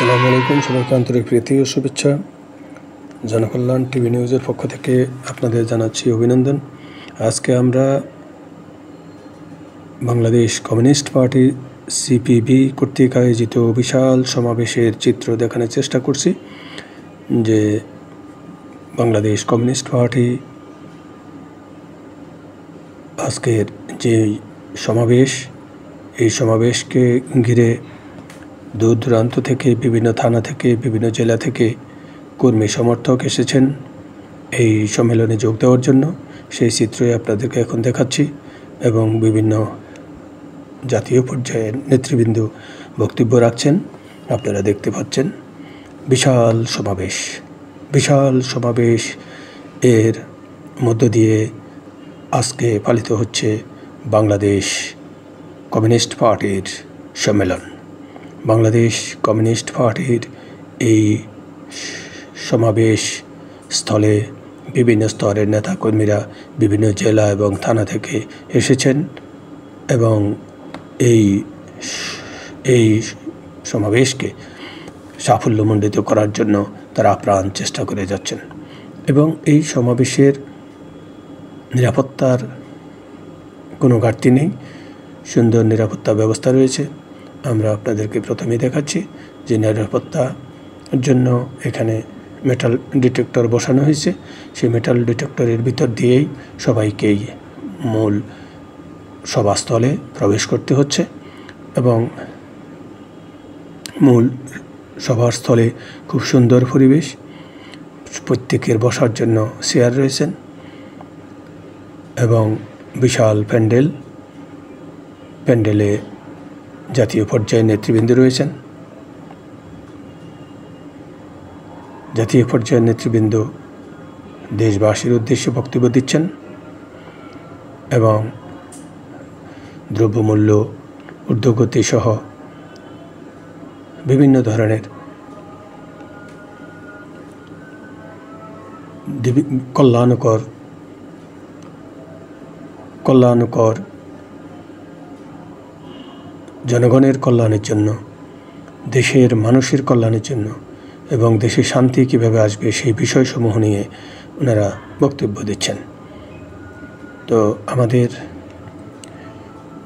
আসসালামু আলাইকুম, সবাইকে আন্তরিক প্রীতি ও শুভেচ্ছা। জনকল্যাণ টিভি নিউজের পক্ষ থেকে আপনাদের জানাচ্ছি অভিনন্দন। আজকে আমরা বাংলাদেশ কমিউনিস্ট পার্টি সিপিবি কর্তৃক আয়োজিত বিশাল সমাবেশের চিত্র দেখানোর চেষ্টা করছি। যে বাংলাদেশ কমিউনিস্ট পার্টি আজকের যে সমাবেশ, এই সমাবেশকে ঘিরে দূর দূরান্ত থেকে, বিভিন্ন থানা থেকে, বিভিন্ন জেলা থেকে কর্মী সমর্থক এসেছেন এই সম্মেলনে যোগ দেওয়ার জন্য। সেই চিত্রই আপনাদেরকে এখন দেখাচ্ছি এবং বিভিন্ন জাতীয় পর্যায়ের নেতৃবৃন্দ বক্তব্য রাখছেন, আপনারা দেখতে পাচ্ছেন। বিশাল সমাবেশ এর মধ্য দিয়ে আজকে পালিত হচ্ছে বাংলাদেশ কমিউনিস্ট পার্টির সম্মেলন। বাংলাদেশ কমিউনিস্ট পার্টির এই সমাবেশ স্থলে বিভিন্ন স্তরের নেতাকর্মীরা বিভিন্ন জেলা এবং থানা থেকে এসেছেন এবং এই সমাবেশকে সাফল্যমণ্ডিত করার জন্য তারা আপ্রাণ চেষ্টা করে যাচ্ছেন এবং এই সমাবেশের নিরাপত্তার কোনো ঘাটতি নেই, সুন্দর নিরাপত্তা ব্যবস্থা রয়েছে। আমরা আপনাদেরকে প্রথমেই দেখাচ্ছি যে নিরাপত্তার জন্য এখানে মেটাল ডিটেক্টর বসানো হয়েছে। সেই মেটাল ডিটেক্টরের ভিতর দিয়েই সবাইকেই মূল সভাস্থলে প্রবেশ করতে হচ্ছে এবং মূল সভাস্থলে খুব সুন্দর পরিবেশ, প্রত্যেকের বসার জন্য চেয়ার রয়েছেন এবং বিশাল প্যান্ডেলে জাতীয় পর্যায়ের নেতৃবৃন্দ রয়েছেন। জাতীয় পর্যায়ের নেতৃবৃন্দ দেশবাসীর উদ্দেশ্যে বক্তব্য দিচ্ছেন এবং দ্রব্যমূল্য ঊর্ধ্বগতি সহ বিভিন্ন ধরনের কল্যাণকর জনগণের কল্যাণের জন্য, দেশের মানুষের কল্যাণের জন্য এবং দেশে শান্তি কীভাবে আসবে সেই বিষয়সমূহ নিয়ে ওনারা বক্তব্য দিচ্ছেন। তো আমাদের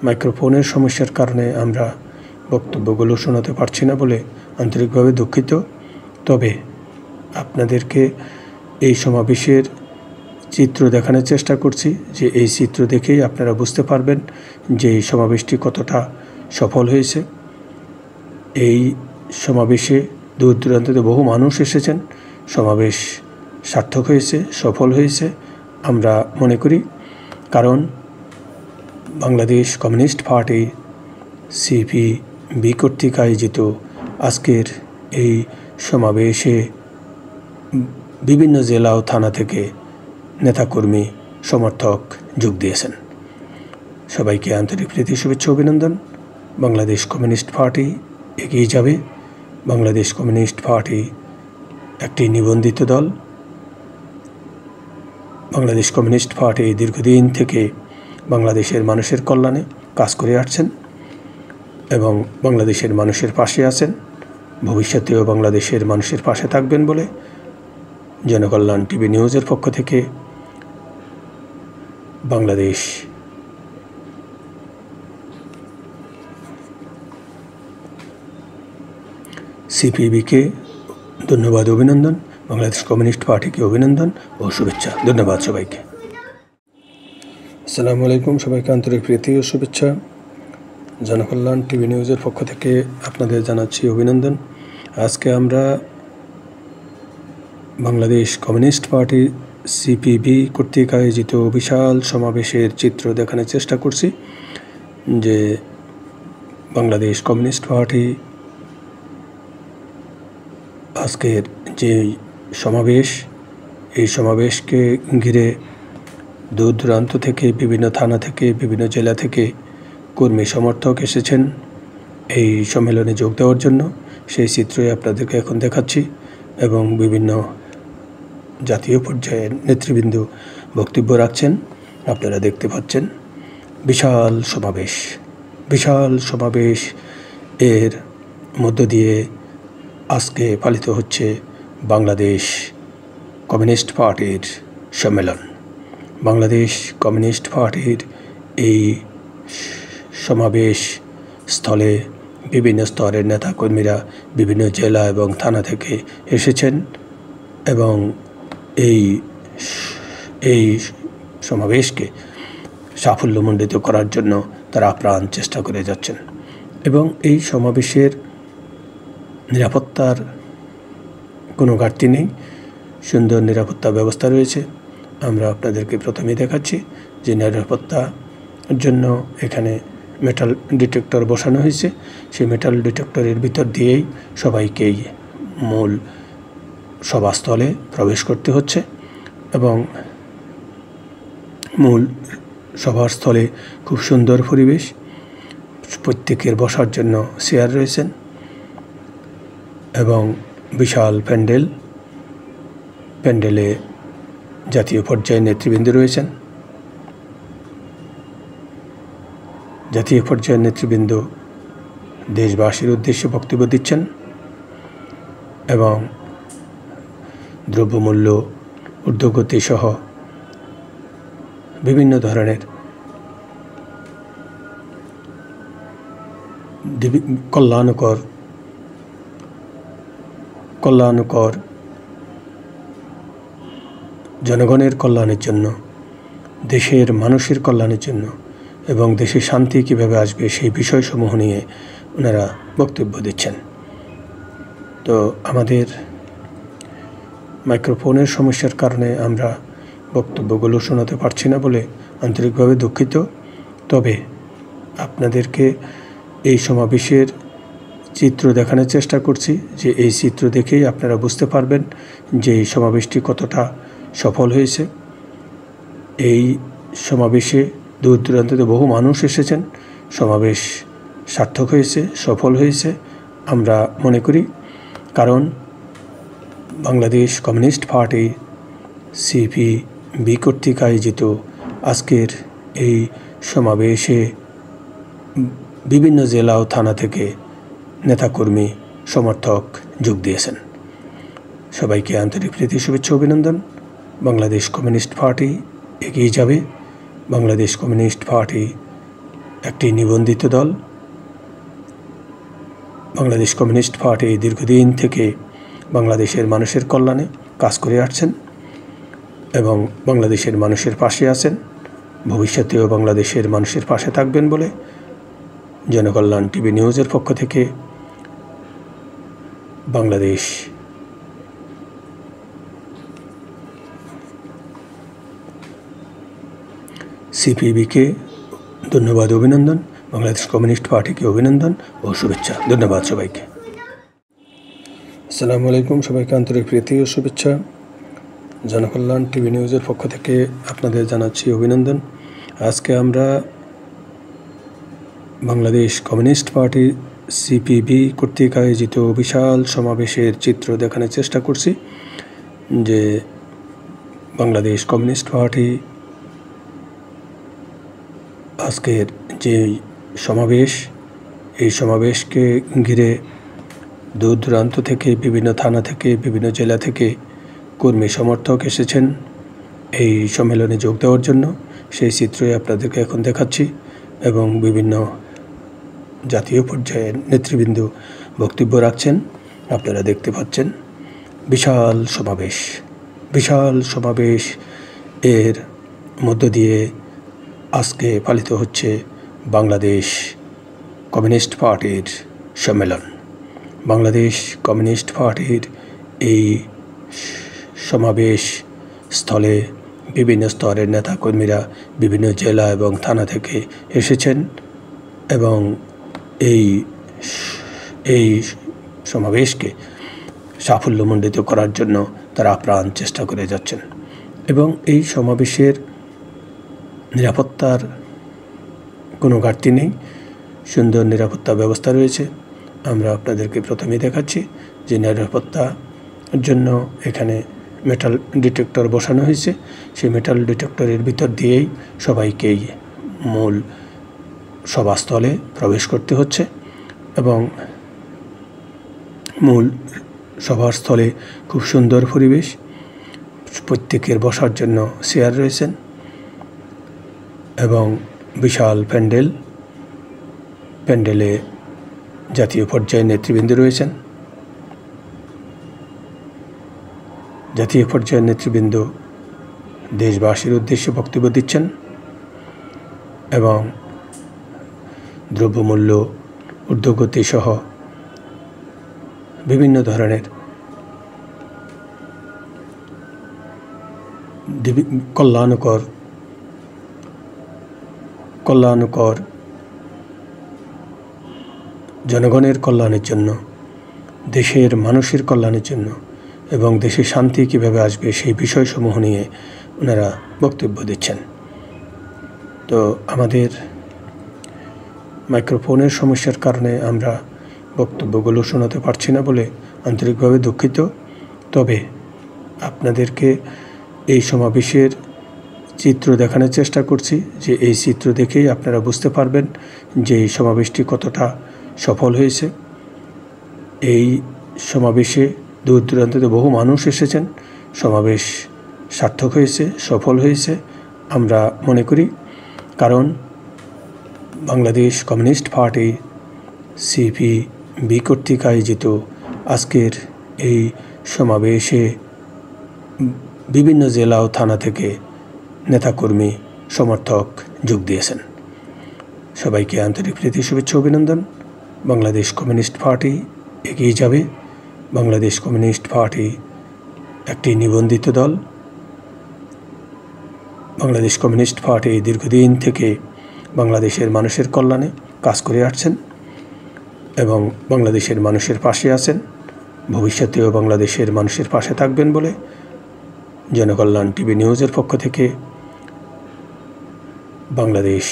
মাইক্রোফোনের সমস্যার কারণে আমরা বক্তব্যগুলো শোনাতে পারছি না বলে আন্তরিকভাবে দুঃখিত। তবে আপনাদেরকে এই সমাবেশের চিত্র দেখানোর চেষ্টা করছি, যে এই চিত্র দেখেই আপনারা বুঝতে পারবেন যে এই সমাবেশটি কতটা সফল হয়েছে। এই সমাবেশে দূর দূরান্তে বহু মানুষ এসেছেন। সমাবেশ সার্থক হয়েছে, সফল হয়েছে আমরা মনে করি, কারণ বাংলাদেশ কমিউনিস্ট পার্টি সিপিবি কর্তৃক আয়োজিত আজকের এই সমাবেশে বিভিন্ন জেলা ও থানা থেকে নেতাকর্মী সমর্থক যোগ দিয়েছেন। সবাইকে আন্তরিক প্রীতি শুভেচ্ছা অভিনন্দন। বাংলাদেশ কমিউনিস্ট পার্টি এগিয়ে যাবে। বাংলাদেশ কমিউনিস্ট পার্টি একটি নিবন্ধিত দল। বাংলাদেশ কমিউনিস্ট পার্টি দীর্ঘদিন থেকে বাংলাদেশের মানুষের কল্যাণে কাজ করে আসছেন এবং বাংলাদেশের মানুষের পাশে আছেন, ভবিষ্যতেও বাংলাদেশের মানুষের পাশে থাকবেন বলে জনকল্যাণ টিভি নিউজের পক্ষ থেকে বাংলাদেশ সিপিবিকে ধন্যবাদ, অভিনন্দন। বাংলাদেশ কমিউনিস্ট পার্টিকে অভিনন্দন ও শুভেচ্ছা। ধন্যবাদ সবাইকে। আসসালামু আলাইকুম, সবাইকে আন্তরিক প্রীতি ও শুভেচ্ছা। জনকল্যাণ টিভি নিউজের পক্ষ থেকে আপনাদের জানাচ্ছি অভিনন্দন। আজকে আমরা বাংলাদেশ কমিউনিস্ট পার্টি সিপিবি কর্তৃক আয়োজিত বিশাল সমাবেশের চিত্র দেখানোর চেষ্টা করছি। যে বাংলাদেশ কমিউনিস্ট পার্টি আজকের যে সমাবেশ, এই সমাবেশকে ঘিরে দূর দূরান্ত থেকে, বিভিন্ন থানা থেকে, বিভিন্ন জেলা থেকে কর্মী সমর্থক এসেছেন এই সম্মেলনে যোগ দেওয়ার জন্য। সেই চিত্রই আপনাদেরকে এখন দেখাচ্ছি এবং বিভিন্ন জাতীয় পর্যায়ের নেতৃবৃন্দ বক্তব্য রাখছেন, আপনারা দেখতে পাচ্ছেন। বিশাল সমাবেশ এর মধ্য দিয়ে আজকে পালিত হচ্ছে বাংলাদেশ কমিউনিস্ট পার্টির সম্মেলন। বাংলাদেশ কমিউনিস্ট পার্টির এই সমাবেশ স্থলে বিভিন্ন স্তরের নেতাকর্মীরা বিভিন্ন জেলা এবং থানা থেকে এসেছেন এবং এই সমাবেশকে সাফল্যমণ্ডিত করার জন্য তারা আপ্রাণ চেষ্টা করে যাচ্ছেন এবং এই সমাবেশের নিরাপত্তার কোনো ঘাটতি নেই, সুন্দর নিরাপত্তা ব্যবস্থা রয়েছে। আমরা আপনাদেরকে প্রথমেই দেখাচ্ছি যে নিরাপত্তার জন্য এখানে মেটাল ডিটেক্টর বসানো হয়েছে। সেই মেটাল ডিটেক্টরের ভিতর দিয়েই সবাইকেই মূল সভাস্থলে প্রবেশ করতে হচ্ছে এবং মূল সভাস্থলে খুব সুন্দর পরিবেশ, প্রত্যেকের বসার জন্য চেয়ার রয়েছেন এবং বিশাল প্যান্ডেলে জাতীয় পর্যায়ে নেতৃবৃন্দ রয়েছেন। জাতীয় পর্যায়ের নেতৃবৃন্দ দেশবাসীর উদ্দেশ্যে বক্তব্য দিচ্ছেন এবং দ্রব্যমূল্য ঊর্ধ্বগতি সহ বিভিন্ন ধরনের কল্যাণকর জনগণের কল্যাণের জন্য, দেশের মানুষের কল্যাণের জন্য এবং দেশে শান্তি কীভাবে আসবে সেই বিষয়সমূহ নিয়ে ওনারা বক্তব্য দিচ্ছেন। তো আমাদের মাইক্রোফোনের সমস্যার কারণে আমরা বক্তব্যগুলো শোনাতে পারছি না বলে আন্তরিকভাবে দুঃখিত। তবে আপনাদেরকে এই সমাবেশের চিত্র দেখানোর চেষ্টা করছি, যে এই চিত্র দেখেই আপনারা বুঝতে পারবেন যে এই সমাবেশটি কতটা সফল হয়েছে। এই সমাবেশে দূর দূরান্ত থেকে বহু মানুষ এসেছেন। সমাবেশ সার্থক হয়েছে, সফল হয়েছে আমরা মনে করি, কারণ বাংলাদেশ কমিউনিস্ট পার্টি সিপিবি কর্তৃক আয়োজিত আজকের এই সমাবেশে বিভিন্ন জেলা ও থানা থেকে নেতাকর্মী সমর্থক যোগ দিয়েছেন। সবাইকে আন্তরিক প্রীতি শুভেচ্ছা অভিনন্দন। বাংলাদেশ কমিউনিস্ট পার্টি এগিয়ে যাবে। বাংলাদেশ কমিউনিস্ট পার্টি একটি নিবন্ধিত দল। বাংলাদেশ কমিউনিস্ট পার্টি দীর্ঘদিন থেকে বাংলাদেশের মানুষের কল্যাণে কাজ করে আসছেন এবং বাংলাদেশের মানুষের পাশে আছেন, ভবিষ্যতেও বাংলাদেশের মানুষের পাশে থাকবেন বলে জনকল্যাণ টিভি নিউজের পক্ষ থেকে বাংলাদেশ সিপিবিকে ধন্যবাদ, অভিনন্দন। বাংলাদেশ কমিউনিস্ট পার্টিকে অভিনন্দন ও শুভেচ্ছা। ধন্যবাদ সবাইকে। আসসালামু আলাইকুম, সবাইকে আন্তরিক প্রীতি ও শুভেচ্ছা। জনকল্যাণ টিভি নিউজের পক্ষ থেকে আপনাদের জানাচ্ছি অভিনন্দন। আজকে আমরা বাংলাদেশ কমিউনিস্ট পার্টি সিপিবি কর্তৃক আয়োজিত বিশাল সমাবেশের চিত্র দেখানোর চেষ্টা করছি, যে বাংলাদেশ কমিউনিস্ট পার্টি আজকের যে সমাবেশ, এই সমাবেশকে ঘিরে দূর দূরান্ত থেকে, বিভিন্ন থানা থেকে, বিভিন্ন জেলা থেকে কর্মী সমর্থক এসেছেন এই সম্মেলনে যোগ দেওয়ার জন্য। সেই চিত্রই আপনাদেরকে এখন দেখাচ্ছি এবং বিভিন্ন জাতীয় পর্যায়ের নেতৃবৃন্দ বক্তব্য রাখছেন, আপনারা দেখতে পাচ্ছেন। বিশাল সমাবেশ এর মধ্য দিয়ে আজকে পালিত হচ্ছে বাংলাদেশ কমিউনিস্ট পার্টির সম্মেলন। বাংলাদেশ কমিউনিস্ট পার্টির এই সমাবেশ স্থলে বিভিন্ন স্তরের নেতাকর্মীরা বিভিন্ন জেলা এবং থানা থেকে এসেছেন এবং এই সমাবেশকে সাফল্যমণ্ডিত করার জন্য তারা আপ্রাণ চেষ্টা করে যাচ্ছেন এবং এই সমাবেশের নিরাপত্তার কোনো ঘাটতি নেই, সুন্দর নিরাপত্তা ব্যবস্থা রয়েছে। আমরা আপনাদেরকে প্রথমেই দেখাচ্ছি যে নিরাপত্তার জন্য এখানে মেটাল ডিটেক্টর বসানো হয়েছে। সেই মেটাল ডিটেক্টরের ভিতর দিয়েই সবাইকেই মূল সভাস্থলে প্রবেশ করতে হচ্ছে এবং মূল সভাস্থলে খুব সুন্দর পরিবেশ, প্রত্যেকের বসার জন্য চেয়ার রয়েছেন এবং বিশাল প্যান্ডেলে জাতীয় পর্যায়ের নেতৃবৃন্দ রয়েছেন। জাতীয় পর্যায়ের নেতৃবৃন্দ দেশবাসীর উদ্দেশ্যে বক্তব্য দিচ্ছেন এবং দ্রব্যমূল্য ঊর্ধ্বগতি সহ বিভিন্ন ধরনের কল্যাণকর জনগণের কল্যাণের জন্য, দেশের মানুষের কল্যাণের জন্য এবং দেশে শান্তি কীভাবে আসবে সেই বিষয়সমূহ নিয়ে ওনারা বক্তব্য দিচ্ছেন। তো আমাদের মাইক্রোফোনের সমস্যার কারণে আমরা বক্তব্যগুলো শোনাতে পারছি না বলে আন্তরিকভাবে দুঃখিত। তবে আপনাদেরকে এই সমাবেশের চিত্র দেখানোর চেষ্টা করছি, যে এই চিত্র দেখেই আপনারা বুঝতে পারবেন যে এই সমাবেশটি কতটা সফল হয়েছে। এই সমাবেশে দূর দূরান্ত থেকে বহু মানুষ এসেছেন। সমাবেশ সার্থক হয়েছে, সফল হয়েছে আমরা মনে করি, কারণ বাংলাদেশ কমিউনিস্ট পার্টি সিপিবি কর্তৃক আয়োজিত আজকের এই সমাবেশে বিভিন্ন জেলা ও থানা থেকে নেতাকর্মী সমর্থক যোগ দিয়েছেন। সবাইকে আন্তরিক প্রীতি শুভেচ্ছা অভিনন্দন। বাংলাদেশ কমিউনিস্ট পার্টি এগিয়ে যাবে। বাংলাদেশ কমিউনিস্ট পার্টি একটি নিবন্ধিত দল। বাংলাদেশ কমিউনিস্ট পার্টি দীর্ঘদিন থেকে বাংলাদেশের মানুষের কল্যাণে কাজ করে আসছেন এবং বাংলাদেশের মানুষের পাশে আছেন। ভবিষ্যতেও বাংলাদেশের মানুষের পাশে থাকবেন বলে জনকল্যাণ টিভি নিউজের পক্ষ থেকে বাংলাদেশ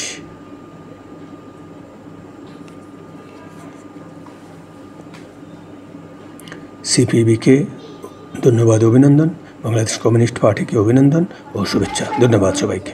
সিপিবিকে ধন্যবাদ, অভিনন্দন। বাংলাদেশ কমিউনিস্ট পার্টিকে অভিনন্দন ও শুভেচ্ছা। ধন্যবাদ সবাইকে।